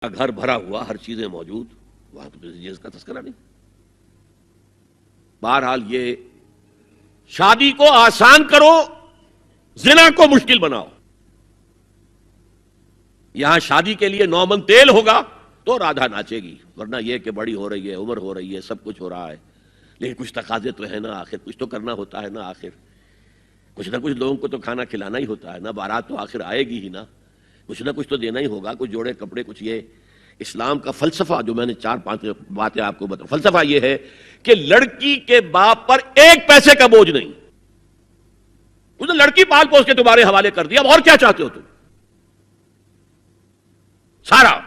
گھر بھرا ہوا، ہر چیزیں موجود، وہاں تو کسی چیز کا تذکرہ نہیں۔ بہرحال یہ شادی کو آسان کرو، زنا کو مشکل بناؤ۔ یہاں شادی کے لیے 9 من تیل ہوگا تو رادھا ناچے گی، ورنہ یہ کہ بڑی ہو رہی ہے، عمر ہو رہی ہے، سب کچھ ہو رہا ہے، لیکن کچھ تقاضے تو ہے نا، آخر کچھ تو کرنا ہوتا ہے نا، آخر کچھ نہ کچھ لوگوں کو تو کھانا کھلانا ہی ہوتا ہے نا، بارات تو آخر آئے گی ہی نا، کچھ نہ کچھ تو دینا ہی ہوگا، کچھ جوڑے کپڑے، کچھ یہ۔ اسلام کا فلسفہ جو میں نے 4-5 باتیں آپ کو بتاؤں، فلسفہ یہ ہے کہ لڑکی کے باپ پر 1 پیسے کا بوجھ نہیں، اس نے لڑکی پال پوس کے تمہارے حوالے کر دیا، اب اور کیا چاہتے ہو تم؟ سارا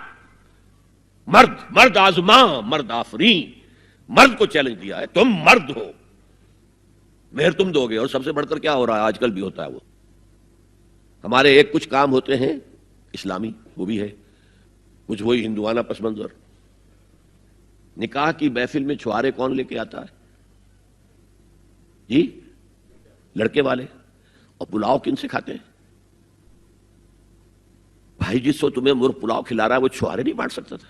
مرد آزماں، مرد آفرین، مرد کو چیلنج دیا ہے، تم مرد ہو، مہر تم دو گے۔ اور سب سے بڑھ کر کیا ہو رہا ہے آج کل بھی ہوتا ہے، وہ ہمارے کچھ کام ہوتے ہیں اسلامی، وہ بھی ہے، کچھ وہی ہندوانہ پس منظر۔ نکاح کی محفل میں چھوارے کون لے کے آتا ہے جی؟ لڑکے والے۔ اور پلاؤ کن سے کھاتے ہیں بھائی؟ جس کو تمہیں مرغ پلاؤ کھلا رہا ہے وہ چھوارے نہیں بانٹ سکتا تھا؟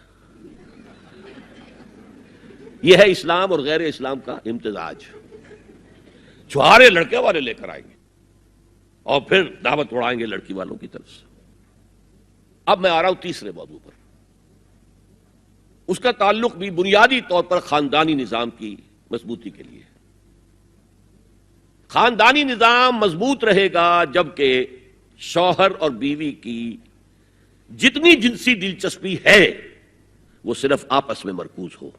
یہ ہے اسلام اور غیر اسلام کا امتزاج۔ چھوارے لڑکے والے لے کر آئیں گے اور پھر دعوت اڑائیں گے لڑکی والوں کی طرف سے۔ اب میں آ رہا ہوں تیسرے موضوع پر، اس کا تعلق بھی بنیادی طور پر خاندانی نظام کی مضبوطی کے لیے۔ خاندانی نظام مضبوط رہے گا جبکہ شوہر اور بیوی کی جتنی جنسی دلچسپی ہے وہ صرف آپس میں مرکوز ہو،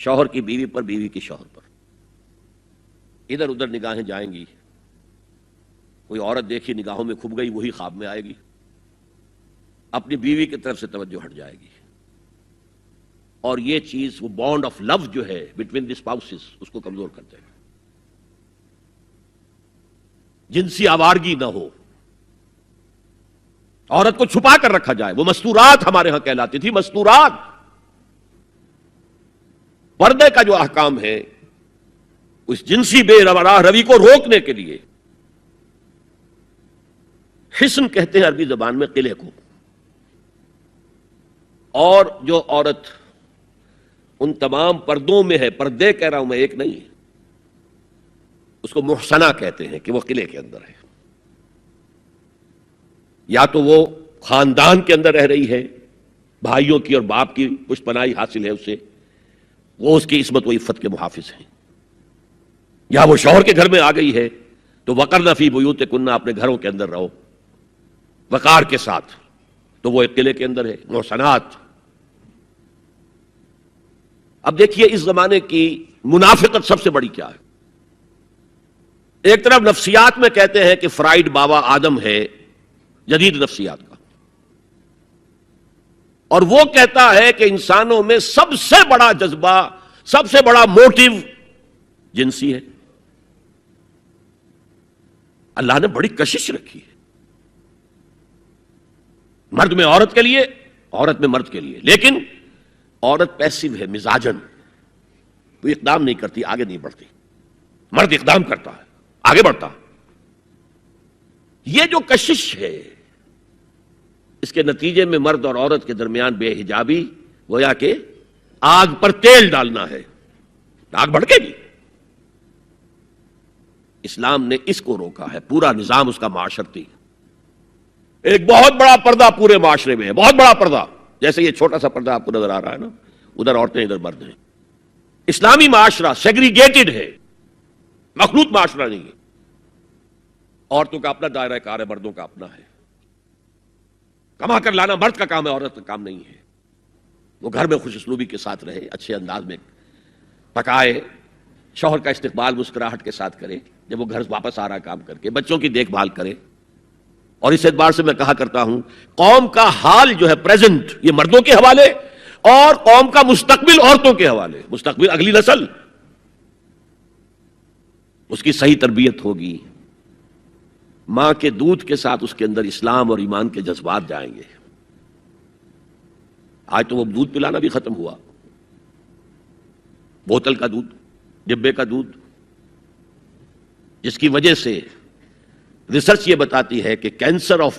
شوہر کی بیوی پر، بیوی کی شوہر پر۔ ادھر ادھر نگاہیں جائیں گی، کوئی عورت دیکھی نگاہوں میں کھپ گئی، وہی خواب میں آئے گی، اپنی بیوی کی طرف سے توجہ ہٹ جائے گی، اور یہ چیز، وہ بانڈ آف لو جو ہے بٹوین دی اسپاؤسز، اس کو کمزور کر دے گا۔ جنسی آوارگی نہ ہو، عورت کو چھپا کر رکھا جائے، وہ مستورات ہمارے ہاں کہلاتی تھی، مستورات۔ پردے کا جو احکام ہے اس جنسی بے راہ روی کو روکنے کے لیے، حسن کہتے ہیں عربی زبان میں قلعے کو، اور جو عورت ان تمام پردوں میں ہے، پردے کہہ رہا ہوں میں، ایک نہیں، اس کو محسنہ کہتے ہیں کہ وہ قلعے کے اندر ہے، یا تو وہ خاندان کے اندر رہ رہی ہے، بھائیوں کی اور باپ کی پشت پناہی حاصل ہے اسے، وہ اس کی عصمت و عفت کے محافظ ہیں، یا وہ شوہر کے گھر میں آ گئی ہے تو وقرن فی بیوتکن، اپنے گھروں کے اندر رہو وقار کے ساتھ، تو وہ ایک قلعے کے اندر ہے، محسنات۔ اب دیکھیے اس زمانے کی منافقت سب سے بڑی کیا ہے۔ ایک طرف نفسیات میں کہتے ہیں کہ فرائیڈ بابا آدم ہے جدید نفسیات کا، اور وہ کہتا ہے کہ انسانوں میں سب سے بڑا جذبہ، سب سے بڑا موٹیو جنسی ہے۔ اللہ نے بڑی کشش رکھی ہے، مرد میں عورت کے لیے، عورت میں مرد کے لیے، لیکن عورت پیسو ہے مزاجن، وہ اقدام نہیں کرتی، آگے نہیں بڑھتی، مرد اقدام کرتا ہے، آگے بڑھتا۔ یہ جو کشش ہے، اس کے نتیجے میں مرد اور عورت کے درمیان بے حجابی گویا کہ آگ پر تیل ڈالنا ہے، آگ بھڑکے گی۔ اسلام نے اس کو روکا ہے، پورا نظام اس کا معاشرتی، ایک بہت بڑا پردہ پورے معاشرے میں ہے، بہت بڑا پردہ، جیسے یہ چھوٹا سا پردہ آپ کو نظر آ رہا ہے نا، ادھر عورتیں ادھر مرد ہیں۔ اسلامی معاشرہ سیگریگیٹڈ ہے، مخلوط معاشرہ نہیں ہے، عورتوں کا اپنا دائرہ کار ہے، مردوں کا اپنا ہے، کما کر لانا مرد کا کام ہے، عورت کا کام نہیں ہے۔ وہ گھر میں خوش اسلوبی کے ساتھ رہے، اچھے انداز میں پکائے، شوہر کا استقبال مسکراہٹ کے ساتھ کرے، جب وہ گھر واپس آ رہا کام کر کے، بچوں کی دیکھ بھال کرے۔ اور اس اعتبار سے میں کہا کرتا ہوں، قوم کا حال جو ہے پریزنٹ، یہ مردوں کے حوالے، اور قوم کا مستقبل عورتوں کے حوالے۔ مستقبل اگلی نسل، اس کی صحیح تربیت ہوگی، ماں کے دودھ کے ساتھ اس کے اندر اسلام اور ایمان کے جذبات جائیں گے۔ آج تو وہ دودھ پلانا بھی ختم ہوا، بوتل کا دودھ، ڈبے کا دودھ، جس کی وجہ سے ریسرچ یہ بتاتی ہے کہ کینسر آف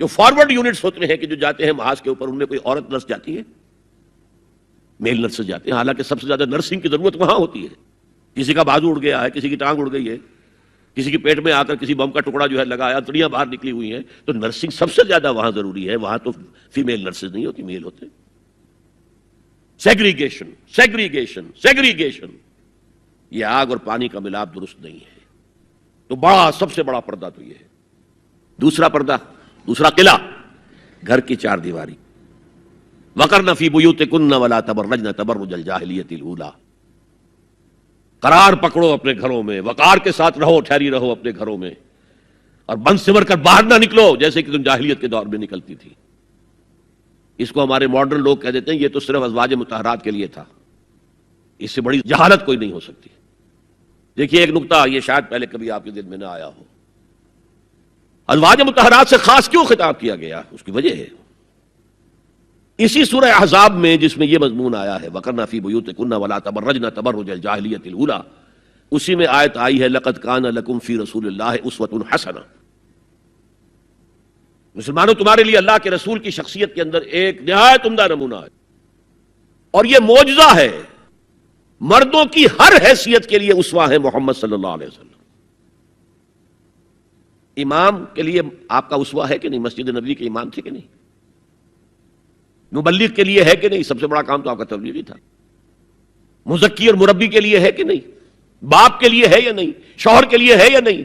جو فارورڈ یونٹس ہوتے ہیں کہ جو جاتے ہیں محاذ کے اوپر، ان میں کوئی عورت نرس جاتی ہے؟ میل نرس جاتے ہیں، حالانکہ سب سے زیادہ نرسنگ کی ضرورت وہاں ہوتی ہے. کسی کا بازو اڑ گیا ہے، کسی کی ٹانگ اڑ گئی ہے، کسی کے پیٹ میں آ کر کسی بم کا ٹکڑا جو ہے لگایا، انتڑیاں باہر نکلی ہوئی ہیں، تو نرسنگ سب سے زیادہ وہاں ضروری ہے. وہاں تو فیمیل نرسز نہیں ہوتی، میل ہوتے. سیگریگیشن سیگریگیشن سیگریگیشن، یہ آگ اور پانی کا ملاپ درست نہیں ہے. تو بڑا سب سے بڑا پردہ تو یہ ہے. دوسرا پردہ، دوسرا قلعہ، گھر کی چار دیواری. وقرن فی بیوتکن ولا تبرجن تبرج الجاہلیۃ الاولی، قرار پکڑو اپنے گھروں میں، وقار کے ساتھ رہو، ٹھہری رہو اپنے گھروں میں، اور بند سمر کر باہر نہ نکلو جیسے کہ تم جاہلیت کے دور میں نکلتی تھی. اس کو ہمارے ماڈرن لوگ کہہ دیتے ہیں یہ تو صرف ازواج مطہرات کے لیے تھا. اس سے بڑی جہالت کوئی نہیں ہو سکتی. دیکھیے ایک نقطہ، یہ شاید پہلے کبھی آپ کے دل میں نہ آیا ہو. ازواج مطہرات سے خاص کیوں خطاب کیا گیا؟ اس کی وجہ ہے اسی سورہ احزاب میں جس میں یہ مضمون آیا ہے وَقَرْنَ فِي بُيُوتِكُنَّ وَلَا تَبَرَّجْنَ تَبَرُّجَ الْجَاهِلِيَّةِ الْأُولَىٰ، اسی میں آیت آئی ہے لَقَدْ كَانَ لَكُمْ فِي رَسُولِ اللَّهِ أُسْوَةٌ حَسَنَةٌ. مسلمانوں تمہارے لیے اللہ کے رسول کی شخصیت کے اندر ایک نہایت عمدہ نمونہ ہے، اور یہ معجزہ ہے. مردوں کی ہر حیثیت کے لیے اسوہ ہے محمد صلی اللہ علیہ وسلم. امام کے لیے آپ کا اسوہ ہے کہ نہیں؟ مسجد نبوی کے امام تھے کہ نہیں؟ مبلغ کے لیے ہے کہ نہیں؟ سب سے بڑا کام تو آپ کا تبلیغی تھا. مزکی اور مربی کے لیے ہے کہ نہیں؟ باپ کے لیے ہے یا نہیں؟ شوہر کے لیے ہے یا نہیں؟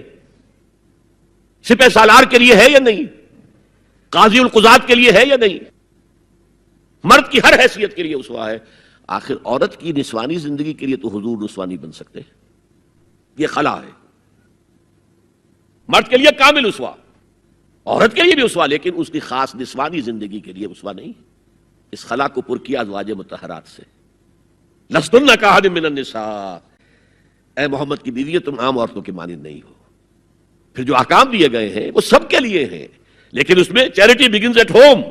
سپہ سالار کے لیے ہے یا نہیں؟ قاضی القضات کے لیے ہے یا نہیں؟ مرد کی ہر حیثیت کے لیے اسوہ ہے. آخر عورت کی نسوانی زندگی کے لیے تو حضور رسوا نہیں بن سکتے، یہ خلا ہے. مرد کے لیے کامل اسوہ، عورت کے لیے بھی اسوہ، لیکن اس کی خاص نسوانی زندگی کے لیے اسوہ نہیں. اس خلا کو پر کیا ازواج مطہرات سے. لستن کاحد من النساء، اے محمد کی بیوی تم عام عورتوں کی مانند نہیں ہو. پھر جو احکام دیے گئے ہیں وہ سب کے لیے ہیں، لیکن اس میں چیریٹی بگنز ایٹ ہوم.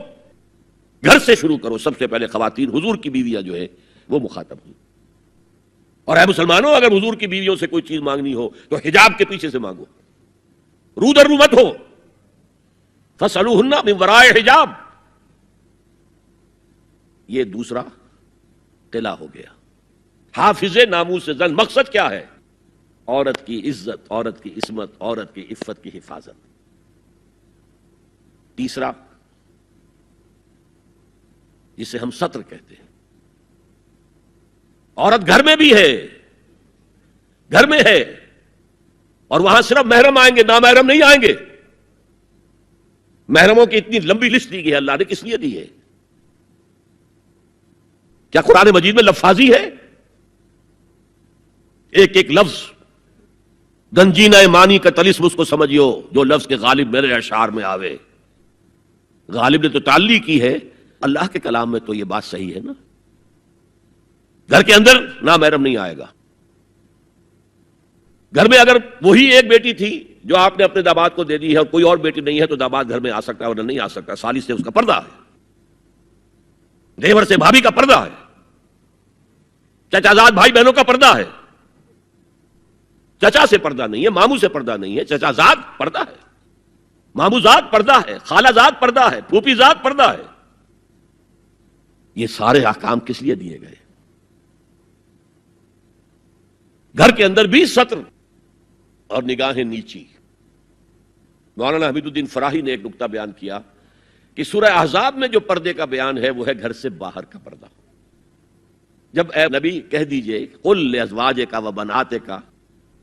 گھر سے شروع کرو. سب سے پہلے خواتین حضور کی بیویاں جو ہے وہ مخاطب ہوئی. اور اے مسلمانوں، اگر حضور کی بیویوں سے کوئی چیز مانگنی ہو تو حجاب کے پیچھے سے مانگو، رو در رو مت ہو. فَاسْأَلُوهُنَّ مِنْ وَرَاءِ حجاب. یہ دوسرا قلعہ ہو گیا. حافظ ناموس زن، مقصد کیا ہے؟ عورت کی عزت، عورت کی عصمت، عورت کی عفت کی حفاظت. تیسرا جسے ہم ستر کہتے ہیں، عورت گھر میں بھی ہے، گھر میں ہے، اور وہاں صرف محرم آئیں گے، نامحرم نہیں آئیں گے. محرموں کی اتنی لمبی لسٹ دی گئی ہے، اللہ نے کس لیے دی ہے؟ کیا قرآن مجید میں لفاظی ہے؟ ایک ایک لفظ گنجینہ مانی کا طلسم اس کو سمجھیو جو لفظ کے غالب میرے اشعار میں آوے. غالب نے تو تعلی کی ہے، اللہ کے کلام میں تو یہ بات صحیح ہے نا. گھر کے اندر نامحرم نہیں آئے گا. گھر میں اگر وہی ایک بیٹی تھی جو آپ نے اپنے داماد کو دے دی ہے اور کوئی اور بیٹی نہیں ہے تو داماد گھر میں آ سکتا ہے اور نہیں آ سکتا. سالی سے اس کا پردہ ہے، دیور سے بھابھی کا پردہ ہے، چچا زاد بھائی بہنوں کا پردہ ہے. چچا سے پردہ نہیں ہے، ماموں سے پردہ نہیں ہے، چچا زاد پردہ ہے، ماموں زاد پردہ ہے، خالہ زاد پردہ ہے، پھوپھی زاد پردہ ہے. یہ سارے احکام کس لیے دیے گئے؟ گھر کے اندر بھی ستر اور نگاہیں نیچی. مولانا حمید الدین فراہی نے ایک نقطہ بیان کیا کہ سورہ احزاب میں جو پردے کا بیان ہے وہ ہے گھر سے باہر کا پردہ. جب اے نبی کہہ دیجئے قل لازواجک و بناتک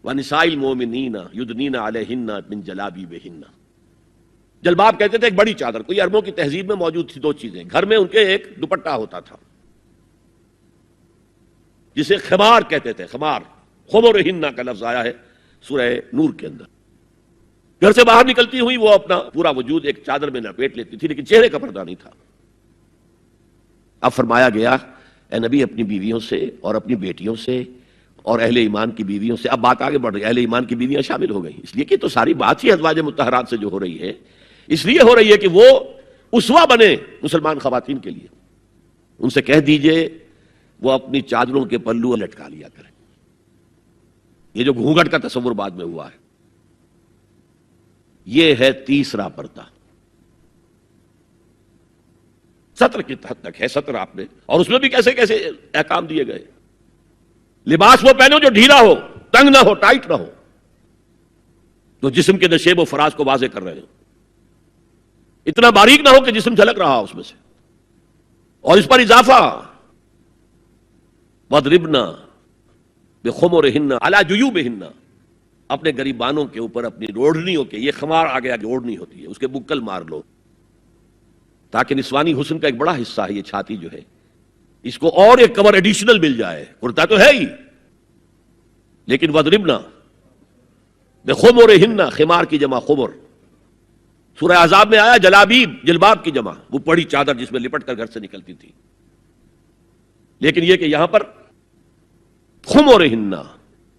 و نساء المؤمنین یدنین علیہن من جلابیبہن. جلباب کہتے تھے ایک بڑی چادر. کوئی عربوں کی تہذیب میں موجود تھی دو چیزیں. گھر میں ان کے ایک دوپٹہ ہوتا تھا جسے خمار کہتے تھے. خمار، خمرہن کا لفظ آیا ہے سورہ نور کے اندر. گھر سے باہر نکلتی ہوئی وہ اپنا پورا وجود ایک چادر میں لپیٹ لیتی تھی، لیکن چہرے کا پردہ نہیں تھا. اب فرمایا گیا اے نبی اپنی بیویوں سے اور اپنی بیٹیوں سے اور اہل ایمان کی بیویوں سے. اب بات آگے بڑھ رہی ہے، اہل ایمان کی بیویاں شامل ہو گئی، اس لیے کہ تو ساری بات ہی ازواج مطہرات سے جو ہو رہی ہے اس لیے ہو رہی ہے کہ وہ اسوہ بنے مسلمان خواتین کے لیے. ان سے کہہ دیجئے وہ اپنی چادروں کے پلو لٹکا لیا کریں. یہ جو گھونگھٹ کا تصور بعد میں ہوا ہے یہ ہے تیسرا پردہ. سطر کی حد تک ہے سطر آپ نے، اور اس میں بھی کیسے کیسے احکام دیے گئے. لباس وہ پہنو جو ڈھیلا ہو، تنگ نہ ہو، ٹائٹ نہ ہو، تو جسم کے نشیب و فراز کو واضح کر رہے ہیں. اتنا باریک نہ ہو کہ جسم جھلک رہا اس میں سے. اور اس پر اضافہ وَاضْرِبْنَا بِخُمُرِهِنَّ عَلَى جُيُوبِهِنَّ، اپنے غریبانوں کے اوپر اپنی روڑنیوں کے، یہ خمار آ گیا کہ اوڑھنی ہوتی ہے، اس کے بکل مار لو، تاکہ نسوانی حسن کا ایک بڑا حصہ ہے یہ چھاتی جو ہے، اس کو اور ایک کور ایڈیشنل مل جائے. کرتا تو ہے ہی، لیکن وَاضْرِبْنَا بِخُمُرِهِنَّ، خمار کی جمع خمر. سورہ احزاب میں آیا جلابیب، جلباب کی جمع، وہ بڑی چادر جس میں لپٹ کر گھر سے نکلتی تھی. لیکن یہ کہ یہاں پر خمرہن،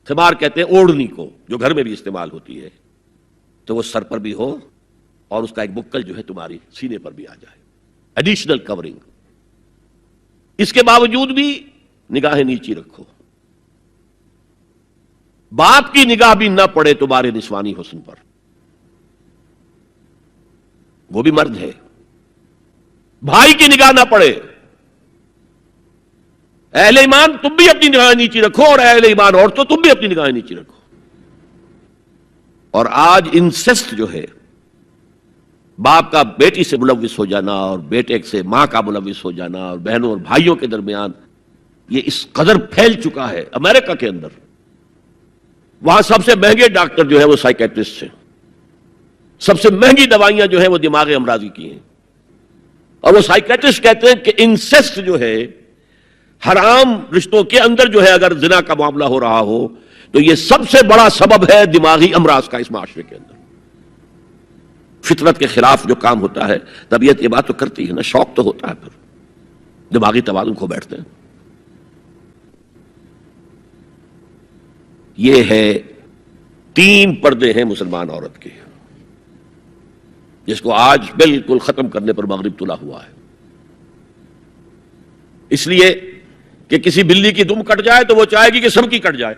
خمار کہتے ہیں اوڑھنی کو، جو گھر میں بھی استعمال ہوتی ہے، تو وہ سر پر بھی ہو اور اس کا ایک بکل جو ہے تمہاری سینے پر بھی آ جائے، ایڈیشنل کورنگ. اس کے باوجود بھی نگاہیں نیچی رکھو. باپ کی نگاہ بھی نہ پڑے تمہارے نسوانی حسن پر، وہ بھی مرد ہے. بھائی کی نگاہ نہ پڑے. اہل ایمان تم بھی اپنی نگاہیں نیچی رکھو، اور اہل ایمان عورتوں تم بھی اپنی نگاہیں نیچی رکھو. اور آج انسیسٹ جو ہے، باپ کا بیٹی سے ملوث ہو جانا اور بیٹے سے ماں کا ملوث ہو جانا اور بہنوں اور بھائیوں کے درمیان، یہ اس قدر پھیل چکا ہے. امریکہ کے اندر وہاں سب سے مہنگے ڈاکٹر جو ہے وہ سائیکیٹرسٹ ہیں، سب سے مہنگی دوائیاں جو ہیں وہ دماغی امراضی کی ہیں. اور وہ سائیکیٹرسٹ کہتے ہیں کہ انسیسٹ جو ہے، حرام رشتوں کے اندر جو ہے اگر زنا کا معاملہ ہو رہا ہو تو یہ سب سے بڑا سبب ہے دماغی امراض کا اس معاشرے کے اندر. فطرت کے خلاف جو کام ہوتا ہے، طبیعت یہ بات تو کرتی ہے نا، شوق تو ہوتا ہے، پھر دماغی توازن کھو بیٹھتے ہیں. یہ ہے 3 پردے ہیں مسلمان عورت کے، جس کو آج بالکل ختم کرنے پر مغرب تلا ہوا ہے. اس لیے کہ کسی بلی کی دم کٹ جائے تو وہ چاہے گی کہ سب کی کٹ جائے.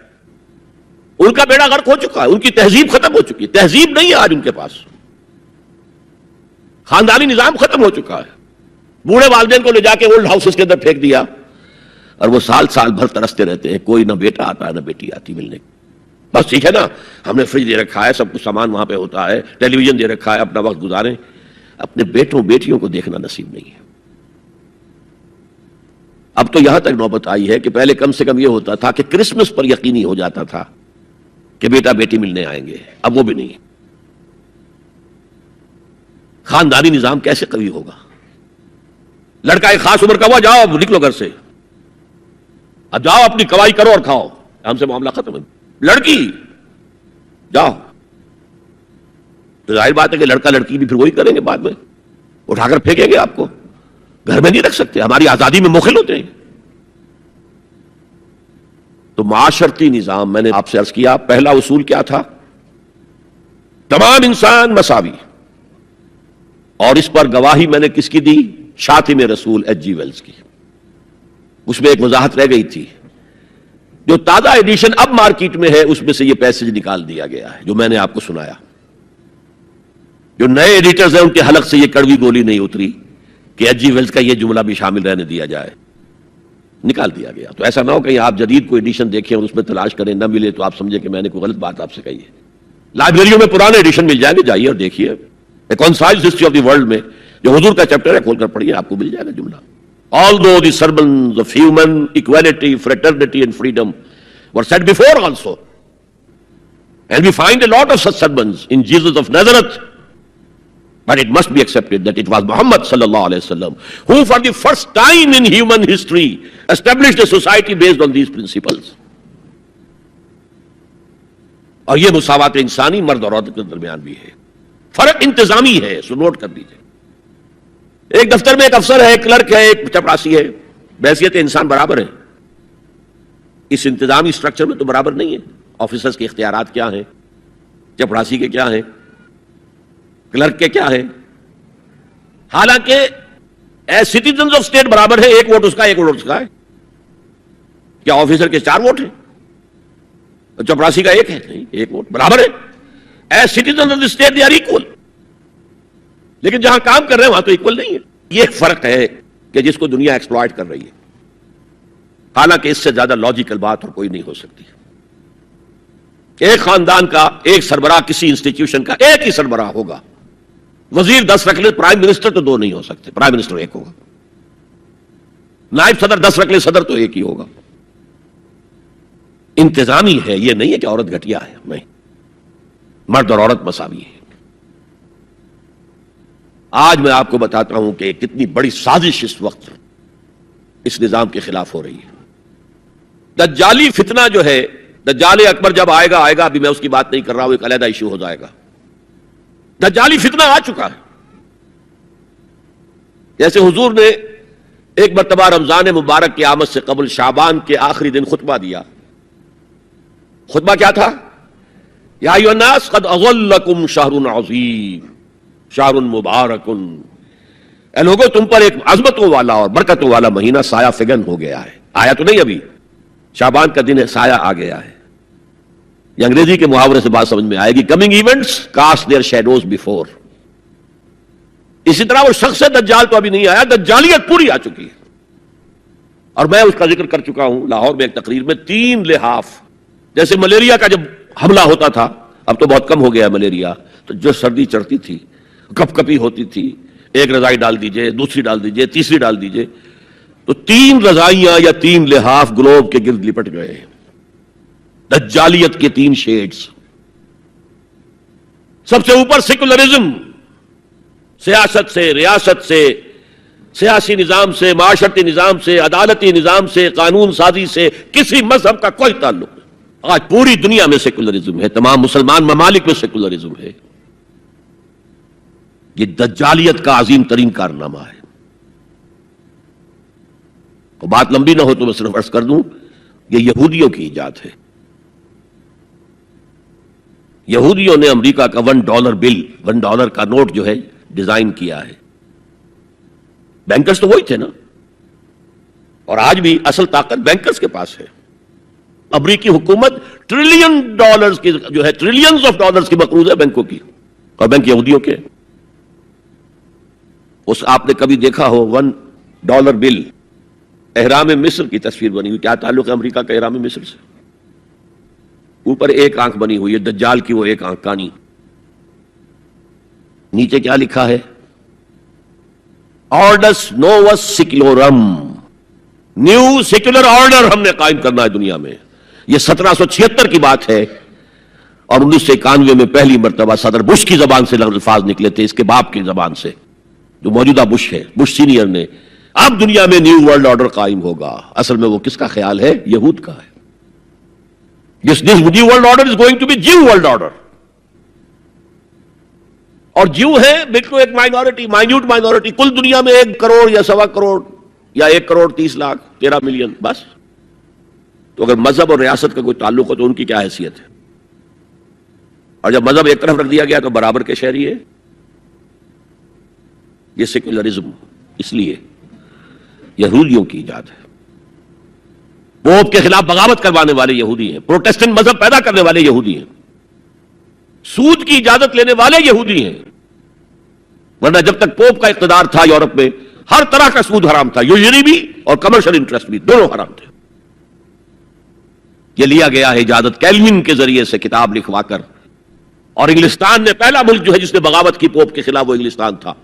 ان کا بیڑا غرق ہو چکا ہے، ان کی تہذیب ختم ہو چکی ہے. تہذیب نہیں ہے آج ان کے پاس، خاندانی نظام ختم ہو چکا ہے. بوڑھے والدین کو لے جا کے اولڈ ہاؤسز کے اندر پھینک دیا، اور وہ سال بھر ترستے رہتے ہیں، کوئی نہ بیٹا آتا ہے نہ بیٹی آتی ملنے. بس ٹھیک ہے نا، ہم نے فریج دے رکھا ہے، سب کچھ سامان وہاں پہ ہوتا ہے، ٹیلی ویژن دے رکھا ہے، اپنا وقت گزاریں. اپنے بیٹوں بیٹیوں کو دیکھنا نصیب نہیں ہے. اب تو یہاں تک نوبت آئی ہے کہ پہلے کم سے کم یہ ہوتا تھا کہ کرسمس پر یقینی ہو جاتا تھا کہ بیٹا بیٹی ملنے آئیں گے. اب وہ بھی نہیں. خاندانی نظام کیسے قوی ہوگا؟ لڑکا ایک خاص عمر کا ہوا، جاؤ اب نکلو گھر سے، اب جاؤ اپنی کمائی کرو اور کھاؤ، ہم سے معاملہ ختم ہے. لڑکی جاؤ، تو ظاہر بات ہے کہ لڑکا لڑکی بھی پھر وہی کریں گے، بعد میں اٹھا کر پھینکیں گے. آپ کو گھر میں نہیں رکھ سکتے، ہماری آزادی میں مخل ہوتے ہیں. تو معاشرتی نظام، میں نے آپ سے عرض کیا، پہلا اصول کیا تھا؟ تمام انسان مساوی. اور اس پر گواہی میں نے کس کی دی؟ شاتم رسول ایچ جی ویلز کی. اس میں ایک وضاحت رہ گئی تھی، جو تازہ ایڈیشن اب مارکیٹ میں ہے اس میں سے یہ پیسج نکال دیا گیا ہے جو میں نے آپ کو سنایا. جو نئے ایڈیٹرز ہیں ان کے حلق سے یہ کڑوی گولی نہیں اتری کہ ایچ جی ویلز کا یہ جملہ بھی شامل رہنے دیا جائے، نکال دیا گیا. تو ایسا نہ ہو کہ آپ جدید کو ایڈیشن دیکھیں اور اس میں تلاش کریں، نہ ملے تو آپ سمجھیں کہ میں نے کوئی غلط بات آپ سے کہی ہے. لائبریریوں میں پرانے ایڈیشن مل جائیں گے، جائیے اور دیکھیے. Concise history of the world میں جو حضور کا چیپٹر ہے کھول کر پڑھیے، آپ کو مل جائے گا جملہ. Although the sermons of human equality, fraternity and freedom were said before also, and we find a lot of such sermons in Jesus of Nazareth, but it must be accepted that it was Muhammad sallallahu alaihi wasallam who for the first time in human history established a society based on these principles. اور یہ مساوات انسانی مرد اور عورت کے درمیان بھی ہے. فرق انتظامی ہے، سو نوٹ کر دیجئے. ایک دفتر میں ایک افسر ہے، ایک کلرک ہے، ایک چپراسی ہے، بحیثیت انسان برابر ہے. اس انتظامی سٹرکچر میں تو برابر نہیں ہے. آفیسرز کے اختیارات کیا ہیں، چپراسی کے کیا ہیں، کلرک کے کیا ہیں. حالانکہ ایز سٹیزنز آف اسٹیٹ برابر ہے، ایک ووٹ اس کا ایک ووٹ اس کا ہے. کیا آفیسر کے 4 ووٹ ہیں، چپراسی کا ایک ہے؟ نہیں، ایک ووٹ برابر ہے. As citizens of the state they are equal. لیکن جہاں کام کر رہے ہیں وہاں تو ایکول نہیں ہے. یہ فرق ہے کہ جس کو دنیا ایکسپلائٹ کر رہی ہے. حالانکہ اس سے زیادہ لاجیکل بات اور کوئی نہیں ہو سکتی. ایک خاندان کا ایک سربراہ کسی انسٹیٹیوشن کا ایک ہی سربراہ ہوگا. وزیر 10 رکھ لے, پرائم منسٹر تو 2 نہیں ہو سکتے, پرائم منسٹر ایک ہوگا. نائب صدر 10 رکھ لے, صدر تو ایک ہی ہوگا. انتظامی ہے, یہ نہیں ہے کہ عورت گھٹیا ہے, نہیں, مرد اور عورت مساوی ہے. آج میں آپ کو بتاتا ہوں کہ کتنی بڑی سازش اس وقت اس نظام کے خلاف ہو رہی ہے. دجالی فتنہ جو ہے, دجال اکبر جب آئے گا, ابھی میں اس کی بات نہیں کر رہا ہوں, ایک علیحدہ ایشو ہو جائے گا. دجالی فتنہ آ چکا ہے. جیسے حضور نے ایک مرتبہ رمضان مبارک کی آمد سے قبل شعبان کے آخری دن خطبہ دیا. خطبہ کیا تھا؟ یا ایھا الناس قد اظلکم شہر عظیم شہر مبارک. اے لوگوں, تم پر ایک عظمتوں والا اور برکتوں والا مہینہ سایہ فگن ہو گیا ہے. آیا تو نہیں ابھی, شعبان کا دن ہے, سایہ آ گیا ہے. یہ انگریزی کے محاورے سے بات سمجھ میں آئے گی. Coming events cast their shadows before. اسی طرح وہ شخص دجال تو ابھی نہیں آیا, دجالیت پوری آ چکی ہے. اور میں اس کا ذکر کر چکا ہوں لاہور میں ایک تقریر میں. 3 لحاف, جیسے ملیریا کا جب حملہ ہوتا تھا, اب تو بہت کم ہو گیا ملیریا, تو جو سردی چڑھتی تھی, کپ کپی ہوتی تھی, ایک رضائی ڈال دیجئے, دوسری ڈال دیجئے, تیسری ڈال دیجئے, تو 3 رضائیاں یا 3 لحاف گلوب کے گرد لپٹ گئے. دجالیت کے 3 شیڈز. سب سے اوپر سیکولرزم, سیاست سے, ریاست سے, سیاسی نظام سے, معاشرتی نظام سے, عدالتی نظام سے, قانون سازی سے کسی مذہب کا کوئی تعلق نہیں. آج پوری دنیا میں سیکولرزم ہے, تمام مسلمان ممالک میں سیکولرزم ہے. یہ دجالیت کا عظیم ترین کارنامہ ہے. اور بات لمبی نہ ہو تو میں صرف عرض کر دوں, یہ یہودیوں کی ایجاد ہے. یہودیوں نے امریکہ کا $1 بل, $1 کا نوٹ جو ہے ڈیزائن کیا ہے. بینکرز تو وہی تھے نا, اور آج بھی اصل طاقت بینکرز کے پاس ہے. امریکی حکومت $ٹریلین کی جو ہے, ٹریلینز آف ڈالرز کی مقروض ہے بینکوں کی, اور بینک یہودیوں کے. اس آپ نے کبھی دیکھا ہو $1 بل, احرام مصر کی تصویر بنی ہوئی. کیا تعلق ہے امریکہ کا احرام مصر سے؟ اوپر ایک آنکھ بنی ہوئی ہے, دجال کی وہ ایک آنکھ کانی. نیچے کیا لکھا ہے؟ آرڈس نووس سیکولورم, نیو سیکولر آرڈر ہم نے قائم کرنا ہے دنیا میں. یہ 1776 کی بات ہے, اور 1991 میں پہلی مرتبہ صدر بش کی زبان سے الفاظ نکلے تھے, اس کے باپ کی زبان سے, جو موجودہ بش ہے, بش سینئر نے. اب دنیا میں نیو ورلڈ آرڈر قائم ہوگا. اصل میں وہ کس کا خیال ہے؟ یہود کا ہے. This new world order is going to be Jew world order. اور جیو ہے بالکل ایک مائنورٹی, مائنیوٹ مائنورٹی. کل دنیا میں 1 کروڑ یا 1.25 کروڑ یا 1 کروڑ 30 لاکھ 13 ملین بس. تو اگر مذہب اور ریاست کا کوئی تعلق ہو تو ان کی کیا حیثیت ہے؟ اور جب مذہب ایک طرف رکھ دیا گیا تو برابر کے شہری ہے. یہ سیکولرزم اس لیے یہودیوں کی ایجاد ہے. پوپ کے خلاف بغاوت کروانے والے یہودی ہیں, پروٹیسٹنٹ مذہب پیدا کرنے والے یہودی ہیں, سود کی اجازت لینے والے یہودی ہیں. ورنہ جب تک پوپ کا اقتدار تھا یورپ میں, ہر طرح کا سود حرام تھا, یوزری بھی اور کمرشل انٹرسٹ بھی, دونوں حرام تھے. یہ لیا گیا ہے اجازت کیلوین کے ذریعے سے کتاب لکھوا کر. اور انگلستان نے پہلا ملک جو ہے جس نے بغاوت کی پوپ کے خلاف, وہ انگلستان تھا.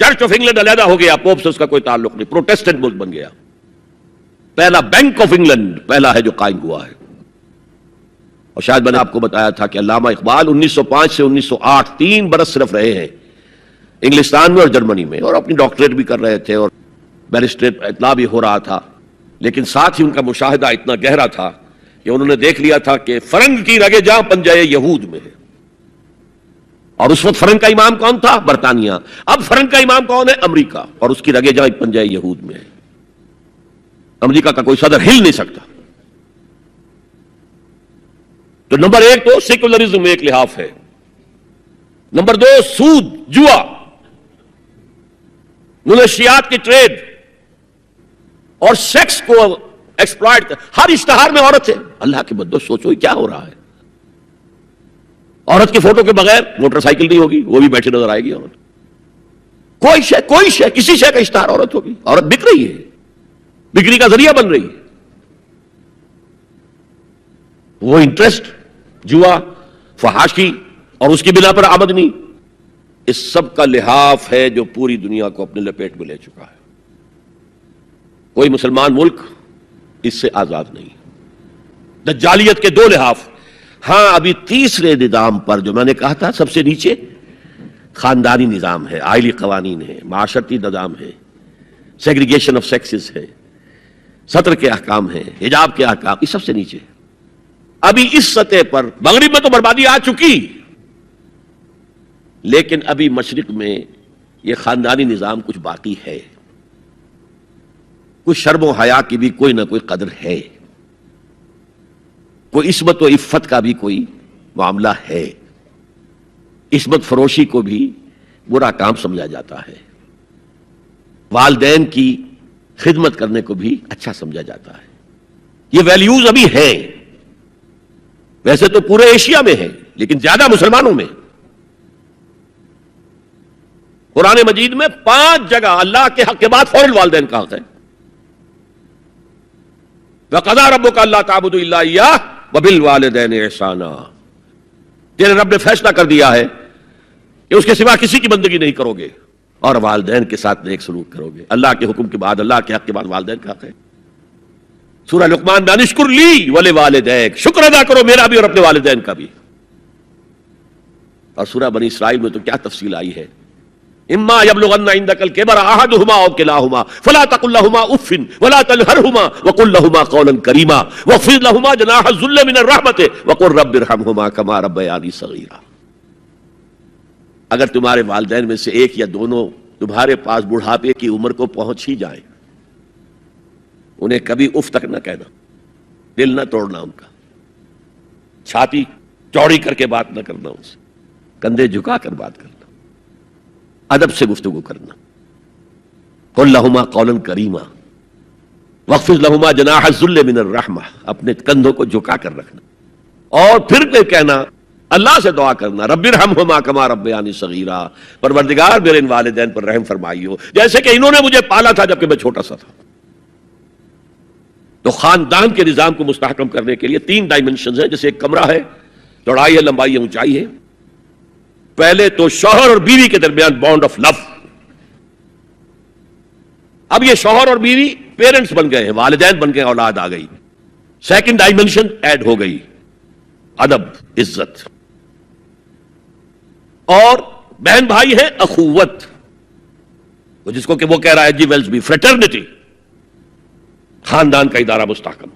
چرچ آف انگلینڈ علیحدہ ہو گیا, پوپ سے اس کا کوئی تعلق نہیں, پروٹیسٹنٹ ملک بن گیا. پہلا بینک آف انگلینڈ پہلا ہے جو قائم ہوا ہے. اور شاید میں نے آپ کو بتایا تھا کہ علامہ اقبال 1905 سے 1908 3 برس صرف رہے ہیں انگلستان میں اور جرمنی میں, اور اپنی ڈاکٹریٹ بھی کر رہے تھے اور بیرسٹریٹ اطلاع بھی ہو رہا تھا. لیکن ساتھ ہی ان کا مشاہدہ اتنا گہرا تھا کہ انہوں نے دیکھ لیا تھا کہ فرنگ کی رگے جہاں پنجے یہود میں ہے. اور اس وقت فرنگ کا امام کون تھا؟ برطانیہ. اب فرنگ کا امام کون ہے؟ امریکہ. اور اس کی رگے جہاں پنجے یہود میں ہے. امریکہ کا کوئی صدر ہل نہیں سکتا. تو نمبر 1 تو سیکولرزم ایک لحاف ہے. نمبر 2 سود, جوا, منشیات کی ٹریڈ اور سیکس کو ایکسپلائٹ. ہر اشتہار میں عورت ہے. اللہ کے بندو سوچو کیا ہو رہا ہے. عورت کی فوٹو کے بغیر موٹر سائیکل نہیں ہوگی, وہ بھی بیٹھی نظر آئے گی عورت. کوئی شے کسی شے کا اشتہار عورت ہوگی، عورت بک رہی ہے، بکری کا ذریعہ بن رہی ہے. وہ انٹرسٹ، جوا، فحاشی اور اس کی بنا پر آمدنی، اس سب کا لحاف ہے جو پوری دنیا کو اپنے لپیٹ میں لے چکا ہے. کوئی مسلمان ملک اس سے آزاد نہیں. دجالیت کے دو لحاف. ہاں ابھی تیسرے نظام پر جو میں نے کہا تھا سب سے نیچے خاندانی نظام ہے، آئلی قوانین ہے، معاشرتی نظام ہے، سیگریگیشن آف سیکسز ہے، سطر کے احکام ہیں، حجاب کے احکام، یہ سب سے نیچے. ابھی اس سطح پر مغرب میں تو بربادی آ چکی، لیکن ابھی مشرق میں یہ خاندانی نظام کچھ باقی ہے. کچھ شرم و حیا کی بھی کوئی نہ کوئی قدر ہے، کوئی عصمت و عفت کا بھی کوئی معاملہ ہے. عصمت فروشی کو بھی برا کام سمجھا جاتا ہے، والدین کی خدمت کرنے کو بھی اچھا سمجھا جاتا ہے. یہ ویلیوز ابھی ہیں، ویسے تو پورے ایشیا میں ہیں لیکن زیادہ مسلمانوں میں. قرآن مجید میں 5 جگہ اللہ کے حق کے بعد فوراً والدین کا حق ہے. وَقَضَىٰ رَبُّكَ أَلَّا تَعْبُدُوا إِلَّا إِيَّاهُ وَبِالْوَالِدَيْنِ إِحْسَانًا. تیرے رب نے فیصلہ کر دیا ہے کہ اس کے سوا کسی کی بندگی نہیں کرو گے اور والدین کے ساتھ نیک سلوک کرو گے. اللہ کے حکم کے بعد، اللہ کے حق کے بعد والدین کا حق ہے. سورہ لقمان میں انشکر لی ولوالدیک، شکر ادا کرو میرا بھی اور اپنے والدین کا بھی. اور سورہ بنی اسرائیل میں تو کیا تفصیل آئی ہے. اما یبلغن عندک الکبر احدهما او کلاهما فلا تقل لهما اف ولا تنهرهما وقل لهما قولا کریما واخفض لهما جناح الذل من الرحمة وقل رب ارحمهما كما ربياني صغيرا. اگر تمہارے والدین میں سے ایک یا دونوں تمہارے پاس بڑھاپے کی عمر کو پہنچ ہی جائیں، انہیں کبھی اف تک نہ کہنا، دل نہ توڑنا، ان کا چھاتی چوڑی کر کے بات نہ کرنا، ان سے کندھے جھکا کر بات کرنا، ادب سے گفتگو کرنا. قل لہما قولا کریما واخفض لہما جناح الذل من الرحمہ، اپنے کندھوں کو جھکا کر رکھنا. اور پھر کہنا، اللہ سے دعا کرنا، رب ارحمہما کما ربیانی صغیرا، پروردگار میرے ان والدین پر رحم فرمائیو جیسے کہ انہوں نے مجھے پالا تھا جبکہ میں چھوٹا سا تھا. تو خاندان کے نظام کو مستحکم کرنے کے لیے 3 ڈائمنشنز ہیں. جیسے ایک کمرہ ہے، چوڑائی ہے، لمبائی ہے، اونچائی ہے. پہلے تو شوہر اور بیوی کے درمیان بانڈ آف لو. اب یہ شوہر اور بیوی پیرنٹس بن گئے ہیں، والدین بن گئے، اولاد آ گئی. سیکنڈ ڈائمنشن ایڈ ہو گئی، ادب، عزت. اور بہن بھائی ہے، اخوت، جس کو کہ وہ کہہ رہا ہے جی ویلز بی، فریٹرنٹی. خاندان کا ادارہ مستحکم.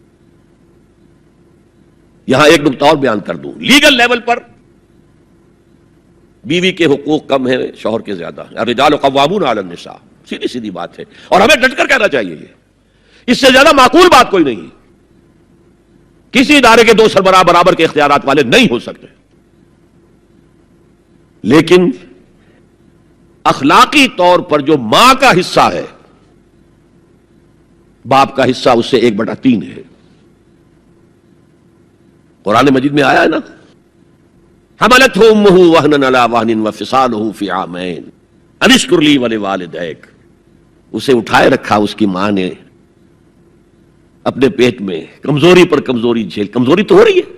یہاں ایک نقطہ اور بیان کر دوں. لیگل لیول پر بیوی کے حقوق کم ہیں، شوہر کے زیادہ ہیں. الرجال قوامون علی النساء، سیدھی سیدھی بات ہے اور ہمیں ڈٹ کر کہنا چاہیے. یہ اس سے زیادہ معقول بات کوئی نہیں. کسی ادارے کے 2 سربراہ برابر کے اختیارات والے نہیں ہو سکتے، لیکن اخلاقی طور پر جو ماں کا حصہ ہے، باپ کا حصہ اس سے 1/3 ہے. قرآن مجید میں آیا ہے نا، حملتہ امہ وہنا علی وہن وفصالہ فی عامین ان اشکر لی ولوالدیک. اسے اٹھائے رکھا اس کی ماں نے اپنے پیٹ میں، کمزوری پر کمزوری جھیل. کمزوری تو ہو رہی ہے،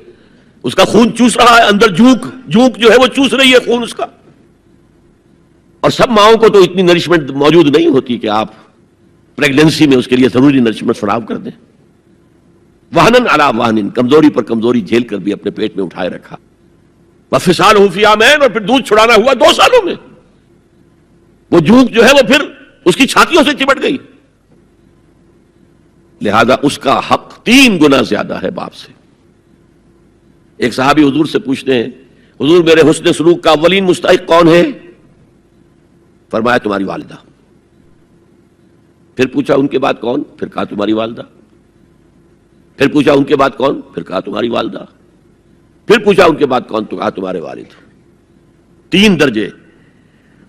اس کا خون چوس رہا ہے اندر، جھونک جو ہے وہ چوس رہی ہے خون اس کا. اور سب ماؤں کو تو اتنی نرشمنٹ موجود نہیں ہوتی کہ آپ پریگننسی میں اس کے لیے ضروری نرشمنٹ فراہم کر دیں. وہنن علی وہن، کمزوری پر کمزوری جھیل کر بھی اپنے پیٹ میں اٹھائے رکھا. وفصالہ فی عامین، اور پھر دودھ چھڑانا ہوا 2 سالوں میں. وہ جھونک جو ہے وہ پھر اس کی چھاتیوں سے چمٹ گئی. لہذا اس کا حق 3 گنا زیادہ ہے باپ سے. ایک صحابی حضور سے پوچھتے ہیں، حضور میرے حسن سلوک کا اولین مستحق کون ہے؟ فرمایا تمہاری والدہ. پھر پوچھا ان کے بعد کون؟ پھر کہا تمہاری والدہ. پھر پوچھا ان کے بعد کون؟ پھر کہا تمہاری والدہ. پھر پوچھا ان کے بعد کون؟ تو کہا تمہارے والد. 3 درجے.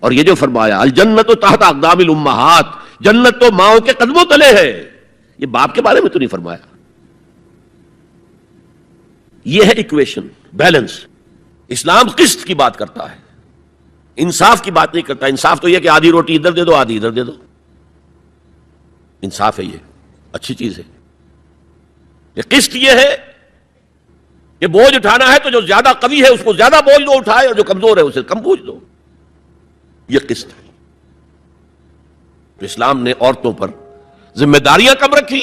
اور یہ جو فرمایا الجنت تحت اقدام الامہات، جنت تو ماؤں کے قدموں تلے ہے، یہ باپ کے بارے میں تو نہیں فرمایا. یہ ہے ایکویشن، بیلنس. اسلام قسط کی بات کرتا ہے. انصاف کی بات نہیں کرتا. انصاف تو یہ کہ آدھی روٹی ادھر دے دو آدھی ادھر دے دو. انصاف ہے، یہ اچھی چیز ہے. یہ قسط یہ ہے کہ بوجھ اٹھانا ہے تو جو زیادہ قوی ہے اس کو زیادہ بوجھ دو اٹھائے، اور جو کمزور ہے اسے کم بوجھ دو. یہ قسط ہے. تو اسلام نے عورتوں پر ذمہ داریاں کم رکھی،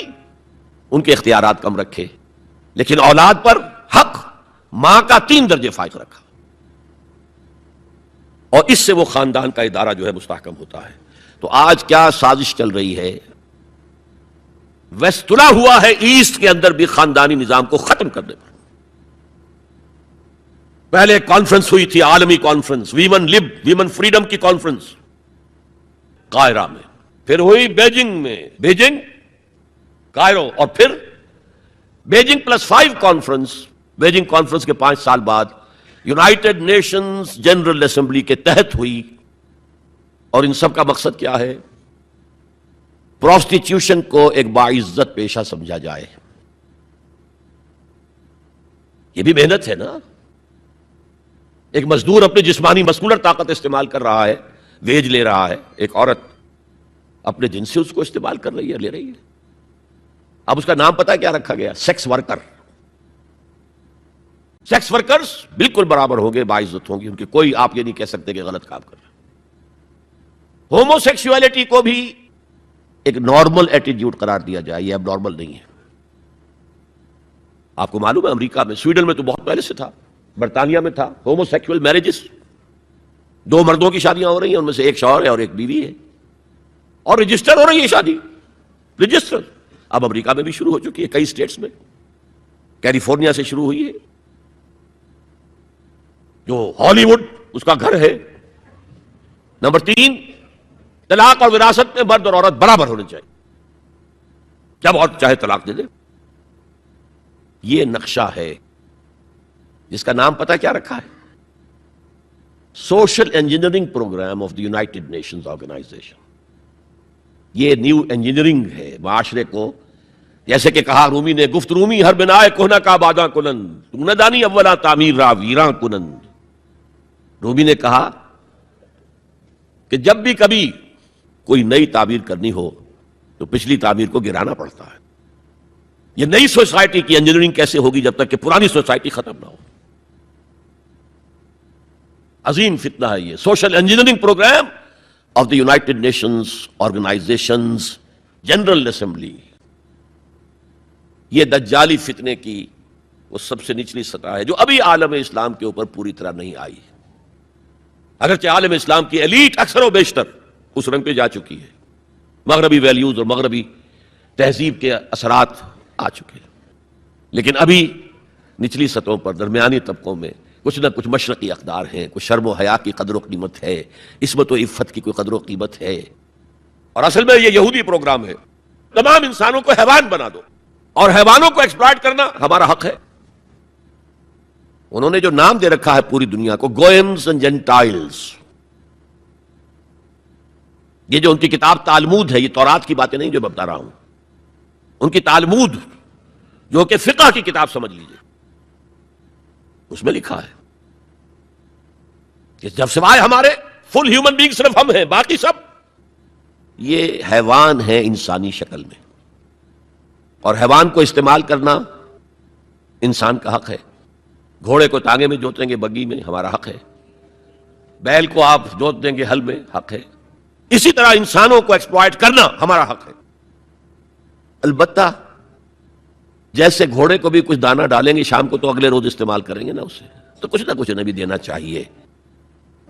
ان کے اختیارات کم رکھے، لیکن اولاد پر حق ماں کا 3 درجے فائق رکھا. اور اس سے وہ خاندان کا ادارہ جو ہے مستحکم ہوتا ہے. تو آج کیا سازش چل رہی ہے؟ ویسٹ تلا ہوا ہے ایسٹ کے اندر بھی خاندانی نظام کو ختم کرنے پر. پہلے ایک کانفرنس ہوئی تھی، عالمی کانفرنس، ویمن فریڈم کی کانفرنس قاہرہ میں، پھر ہوئی بیجنگ میں، بیجنگ، کائرو، اور پھر بیجنگ +5 کانفرنس. بیجنگ کانفرنس کے 5 سال بعد یونائٹڈ نیشنز جنرل اسمبلی کے تحت ہوئی. اور ان سب کا مقصد کیا ہے؟ پروسٹیٹیوشن کو ایک باعزت پیشہ سمجھا جائے. یہ بھی محنت ہے نا. ایک مزدور اپنی جسمانی مسکولر طاقت استعمال کر رہا ہے، ویج لے رہا ہے. ایک عورت اپنے جنس سے اس کو استعمال کر رہی ہے، لے رہی ہے. اب اس کا نام پتہ کیا رکھا گیا؟ Sex worker. سیکس ورکرز بالکل برابر ہوں گے، باعزت ہوں گی ان کی. کوئی آپ یہ نہیں کہہ سکتے کہ غلط کام کر رہے. ہومو سیکسولیٹی کو بھی ایک نارمل ایٹیٹیوڈ قرار دیا جائے، یہ اب نارمل نہیں ہے. آپ کو معلوم ہے امریکہ میں، سویڈن میں تو بہت پہلے سے تھا، برطانیہ میں تھا. ہومو سیکسول میرجز، 2 مردوں کی شادیاں ہو رہی ہیں، ان میں سے ایک شوہر ہے اور ایک بیوی ہے، اور رجسٹر ہو رہی ہے شادی، رجسٹر. اب امریکہ میں بھی شروع ہو چکی ہے، کئی اسٹیٹس میں. کیلیفورنیا سے شروع ہوئی ہے، جو ہالی ووڈ اس کا گھر ہے. نمبر 3، طلاق اور وراثت میں مرد اور عورت برابر ہونے چاہیے، جب عورت چاہے طلاق دے دے. یہ نقشہ ہے جس کا نام پتہ کیا رکھا ہے؟ Social engineering program of the United Nations organization. یہ نیو انجینئرنگ ہے معاشرے کو. جیسے کہ کہا رومی نے، گفت رومی ہر بنائے کوہنا کا باداں کنند، تو نہ دانی اولا تعمیر را ویراں کنند. رومی نے کہا کہ جب بھی کبھی کوئی نئی تعمیر کرنی ہو تو پچھلی تعمیر کو گرانا پڑتا ہے. یہ نئی سوسائٹی کی انجینئرنگ کیسے ہوگی جب تک کہ پرانی سوسائٹی ختم نہ ہو؟ عظیم فتنہ ہے یہ. Social engineering program of the United Nations organizations general assembly. یہ دجالی فتنے کی وہ سب سے نچلی سطح ہے جو ابھی عالم اسلام کے اوپر پوری طرح نہیں آئی. اگرچہ عالم اسلام کی ایلیٹ اکثر و بیشتر اس رنگ پہ جا چکی ہے، مغربی ویلیوز اور مغربی تہذیب کے اثرات آ چکے ہیں، لیکن ابھی نچلی سطحوں پر، درمیانی طبقوں میں کچھ نہ کچھ مشرقی اقدار ہیں، کچھ شرم و حیا کی قدر و قیمت ہے، عصمت و عفت کی کوئی قدر و قیمت ہے. اور اصل میں یہ یہودی پروگرام ہے. تمام انسانوں کو حیوان بنا دو، اور حیوانوں کو ایکسپلائٹ کرنا ہمارا حق ہے. انہوں نے جو نام دے رکھا ہے پوری دنیا کو، گوئمز اینڈ جینٹائلز. یہ جو ان کی کتاب تالمود ہے، یہ تورات کی باتیں نہیں جو میں بتا رہا ہوں، ان کی تالمود جو کہ فقہ کی کتاب سمجھ لیجئے، اس میں لکھا ہے کہ جب سوائے ہمارے فل ہیومن بینگ صرف ہم ہیں، باقی سب یہ حیوان ہیں انسانی شکل میں. اور حیوان کو استعمال کرنا انسان کا حق ہے. گھوڑے کو تانگے میں جوتیں گے بگی میں، ہمارا حق ہے. بیل کو آپ جوت دیں گے ہل میں، حق ہے. اسی طرح انسانوں کو ایکسپلائٹ کرنا ہمارا حق ہے. البتہ جیسے گھوڑے کو بھی کچھ دانہ ڈالیں گے شام کو تو اگلے روز استعمال کریں گے نا اسے، تو کچھ نہ کچھ انہیں بھی دینا چاہیے.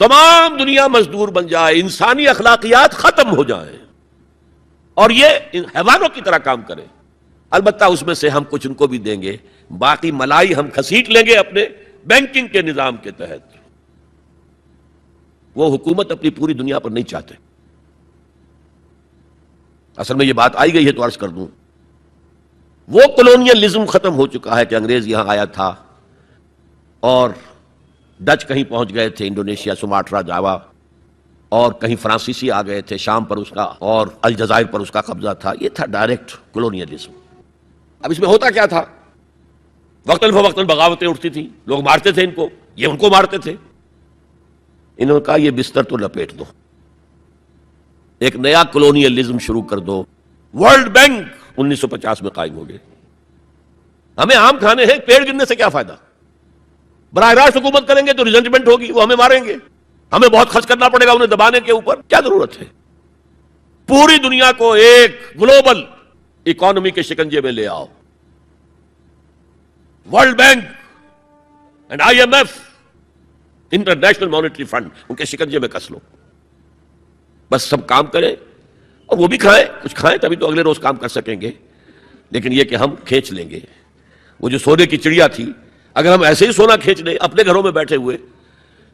تمام دنیا مزدور بن جائے، انسانی اخلاقیات ختم ہو جائیں اور یہ حیوانوں کی طرح کام کریں. البتہ اس میں سے ہم کچھ ان کو بھی دیں گے، باقی ملائی ہم کھسیٹ لیں گے اپنے بینکنگ کے نظام کے تحت. وہ حکومت اپنی پوری دنیا پر نہیں چاہتے. اصل میں یہ بات آئی گئی ہے تو عرض کر دوں، وہ کولونیلزم ختم ہو چکا ہے کہ انگریز یہاں آیا تھا اور ڈچ کہیں پہنچ گئے تھے، انڈونیشیا، سماٹرا، جاوا، اور کہیں فرانسیسی آ گئے تھے، شام پر اس کا اور الجزائر پر اس کا قبضہ تھا. یہ تھا ڈائریکٹ کولونیلزم. اب اس میں ہوتا کیا تھا؟ وقتاً فوقتاً بغاوتیں اٹھتی تھیں، لوگ مارتے تھے ان کو، یہ ان کو مارتے تھے. انہوں نے کہا یہ بستر تو لپیٹ دو، ایک نیا کولونیلزم شروع کر دو۔ ورلڈ بینک 1950 میں قائم ہو گئے۔ ہمیں آم کھانے ہیں، پیڑ گرنے سے کیا فائدہ؟ براہ راست حکومت کریں گے تو ریزنٹمنٹ ہوگی، وہ ہمیں ماریں گے، ہمیں بہت خرچ کرنا پڑے گا انہیں دبانے کے اوپر۔ کیا ضرورت ہے؟ پوری دنیا کو ایک گلوبل اکانومی کے شکنجے میں لے آؤ، world bank and IMF، international monetary fund, ان کے شکنجے میں کس لو، بس سب کام کریں اور وہ بھی کھائیں، کچھ کھائیں تبھی تو اگلے روز کام کر سکیں گے۔ لیکن یہ کہ ہم کھینچ لیں گے، وہ جو سونے کی چڑیا تھی، اگر ہم ایسے ہی سونا کھینچ لیں اپنے گھروں میں بیٹھے ہوئے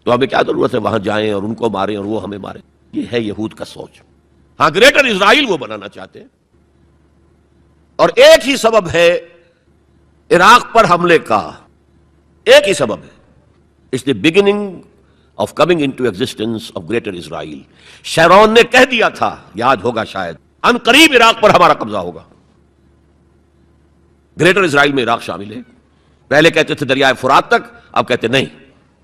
تو ہمیں کیا ضرورت ہے وہاں جائیں اور ان کو ماریں اور وہ ہمیں ماریں؟ یہ ہے یہود کا سوچ۔ ہاں، گریٹر اسرائیل وہ بنانا چاہتے ہیں، اور ایک ہی سبب ہے عراق پر حملے کا، ایک ہی سبب ہے، اس the beginning of coming into existence of greater Israel. Sharon نے کہہ دیا تھا، یاد ہوگا شاید، ان قریب عراق پر ہمارا قبضہ ہوگا۔ گریٹر اسرائیل میں عراق شامل ہے۔ پہلے کہتے تھے دریائے فرات تک، اب کہتے نہیں،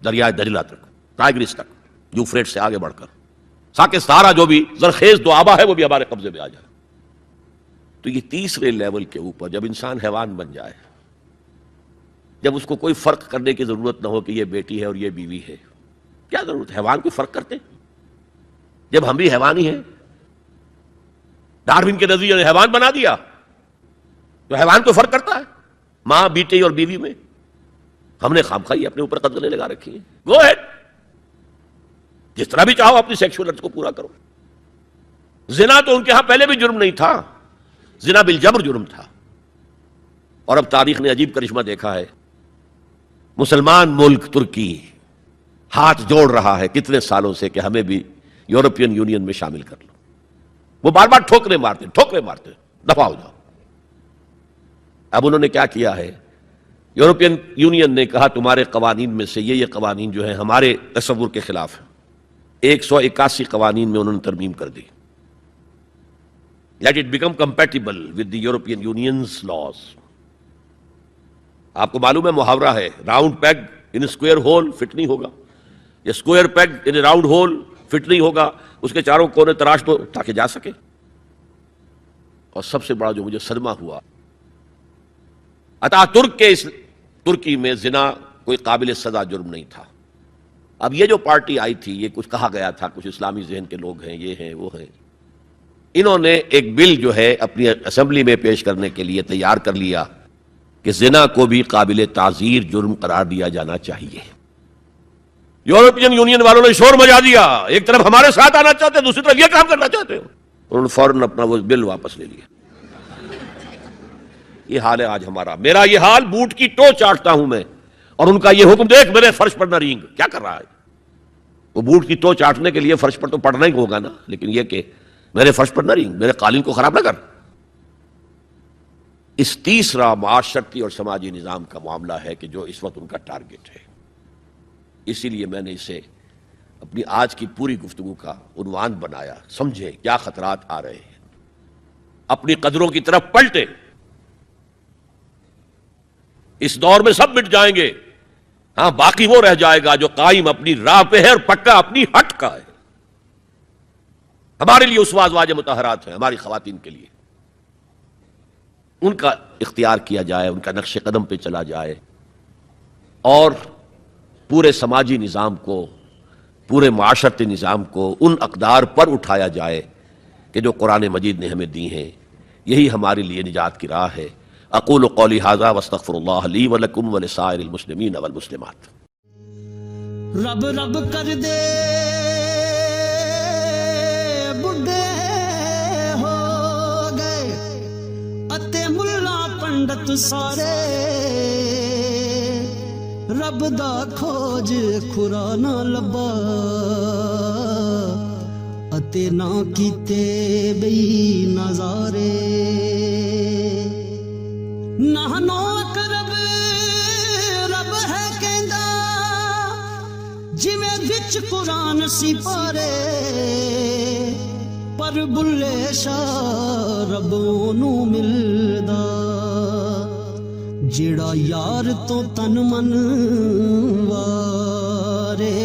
دریائے دجلہ تک، ٹائگریس تک، یوفریٹس سے آگے بڑھ کر تاکہ سارا جو بھی زرخیز دوآبا ہے وہ بھی ہمارے قبضے میں آ جائے۔ تو یہ تیسرے لیول کے اوپر جب انسان حیوان بن جائے، جب اس کو کوئی فرق کرنے کی ضرورت نہ ہو کہ یہ بیٹی ہے اور یہ بیوی ہے، کیا ضرورت ہے؟ حیوان کو فرق کرتے جب ہم بھی حیوان ہی ہیں؟ ڈارون کے نظریے نے حیوان بنا دیا، تو حیوان کو فرق کرتا ہے ماں بیٹی اور بیوی میں؟ ہم نے خامخواہی اپنے اوپر قدریں لگا رکھی ہیں۔ گو اہیڈ، جس طرح بھی چاہو اپنی سیکشول ارتھ کو پورا کرو۔ زنا تو ان کے ہاں پہلے بھی جرم نہیں تھا، زنا بالجبر جرم تھا، اور اب تاریخ نے عجیب کرشمہ دیکھا ہے۔ مسلمان ملک ترکی ہاتھ جوڑ رہا ہے کتنے سالوں سے کہ ہمیں بھی یورپین یونین میں شامل کر لو۔ وہ بار بار ٹھوکرے مارتے، دفاع ہو جاؤ۔ اب انہوں نے کیا کیا ہے؟ یورپین یونین نے کہا تمہارے قوانین میں سے یہ قوانین جو ہیں ہمارے تصور کے خلاف ہیں۔ 181 قوانین میں انہوں نے ترمیم کر دی۔ Let it become compatible with the European Union's laws۔ آپ کو معلوم ہے محاورہ ہے، round peg in square hole fit نہیں ہوگا، یا square peg in round hole fit نہیں ہوگا، اس کے چاروں کونے تراش دو تاکہ جا سکے۔ اور سب سے بڑا جو مجھے صدمہ ہوا، اتا ترک کے اس ترکی میں زنا کوئی قابل سزا جرم نہیں تھا۔ اب یہ جو پارٹی آئی تھی، یہ کچھ کہا گیا تھا، کچھ اسلامی ذہن کے لوگ ہیں، یہ ہیں وہ ہیں، انہوں نے ایک بل جو ہے اپنی اسمبلی میں پیش کرنے کے لیے تیار کر لیا کہ زنا کو بھی قابل تعزیر جرم قرار دیا جانا چاہیے۔ یورپین یونین والوں نے شور مچا دیا، ایک طرف ہمارے ساتھ آنا چاہتے ہیں، دوسری طرف یہ کام کرنا چاہتے ہیں۔ انہوں نے فوراً اپنا وہ بل واپس لے لیا۔ یہ حال ہے آج ہمارا، میرا یہ حال، بوٹ کی ٹو چاٹتا ہوں میں، اور ان کا یہ حکم دیکھ میرے فرش پر نہ رینگ، کیا کر رہا ہے؟ وہ بوٹ کی ٹو چاٹنے کے لیے فرش پر تو پڑنا ہی ہوگا نا، لیکن یہ کہ میرے فرش پر نہ رینگ، میرے قالین کو خراب نہ کر۔ اس تیسرا معاشرتی اور سماجی نظام کا معاملہ ہے کہ جو اس وقت ان کا ٹارگٹ ہے۔ اسی لیے میں نے اسے اپنی آج کی پوری گفتگو کا عنوان بنایا، سمجھے کیا خطرات آ رہے ہیں، اپنی قدروں کی طرف پلٹے۔ اس دور میں سب مٹ جائیں گے، ہاں باقی وہ رہ جائے گا جو قائم اپنی راہ پہ ہے اور پکا اپنی ہٹ کا ہے۔ ہمارے لیے اسوہ ازواج مطہرات ہیں، ہماری خواتین کے لیے، ان کا اختیار کیا جائے، ان کا نقش قدم پہ چلا جائے، اور پورے سماجی نظام کو، پورے معاشرتی نظام کو ان اقدار پر اٹھایا جائے کہ جو قرآن مجید نے ہمیں دی ہیں۔ یہی ہمارے لیے نجات کی راہ ہے۔ اقول قولی ھذا واستغفر اللہ لی ولکم ولسائر المسلمین والمسلمات۔ رب رب کر دے بڈھے ہو گئے اتے ملا پنڈت سارے، رب دا کھوج کھرا نہ لبا اتے نہ کیتے بئی نظارے، نہ نو کرب رب ہے کہندا جویں وچ قرآن سی پارے، پر بلے شاہ رب اونوں ملدا جیڑا یار تو تن من وارے۔